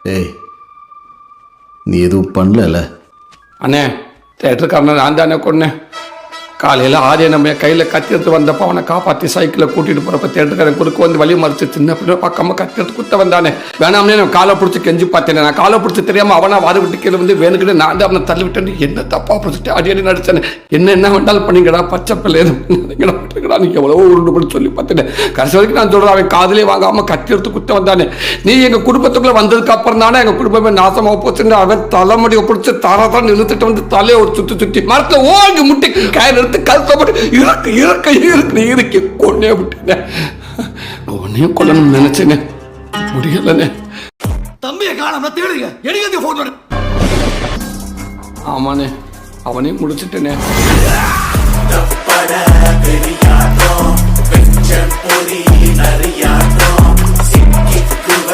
ஏய், நீ எதுவும் பண்ணல? அண்ணே, தேட்டருக்காரனை நான் தானே கொன்னேன். காலையில் ஆரிய நம்ம கையில் கத்தி எடுத்து வந்தப்போ அவனை காப்பாற்றி சைக்கிளில் கூட்டிகிட்டு போகிறப்ப தேட்டருக்காரன் குறுக்க வந்து வழி மறைச்சு சின்ன பிள்ளை பார்க்காம கத்தி எடுத்து குத்த வந்தானே. வேணாம்னே நான் காலை பிடிச்சி கெஞ்சி பார்த்தேன். நான் காலை பிடிச்சி தெரியாமல் அவனை வாரி விட்டு கீழே வந்து வேணுக்கிட்டு நான் தான் அவனை தள்ளி விட்டேன். என்ன தப்பா பிடிச்சிட்டு அடியடி நடிச்சேன். என்ன வேண்டாலும் பண்ணிங்கடா, பச்சை பிள்ளை எதுவும் விட்டுருக்கடா, நீங்கள் எவ்வளோ உருண்டு பண்ணி சொல்லி பார்த்தேன். கடைசி வரைக்கும் நான் சொல்கிறேன், அவன் காதலே வாங்காமல் கத்தி எடுத்து குத்த வந்தானே. நீ எங்கள் குடும்பத்துக்குள்ளே வந்ததுக்கு அப்புறம் தானே எங்கள் குடும்பமே நாசமாக போச்சுன்னு அவன் தலைமுடியை பிடிச்சி தரதான் இழுத்துட்டு வந்து தலையை ஒரு சுற்றி மரத்தில் ஓங்கி முட்டி கயிறு எடுத்து கழுத்தப்பட்டு இருக்கு கொன்னே விட்டேன். உன்னையும் கொல்லணும்னு நினைச்சேனே, முடியலண்ணே. தம்பியை காணாம தேடுங்க, எடுங்க போன். ஆமாண்ணே, அவனையும் முடிச்சுட்டேனே. பொறி நிறையாட்டம் சிக்கிக்குவ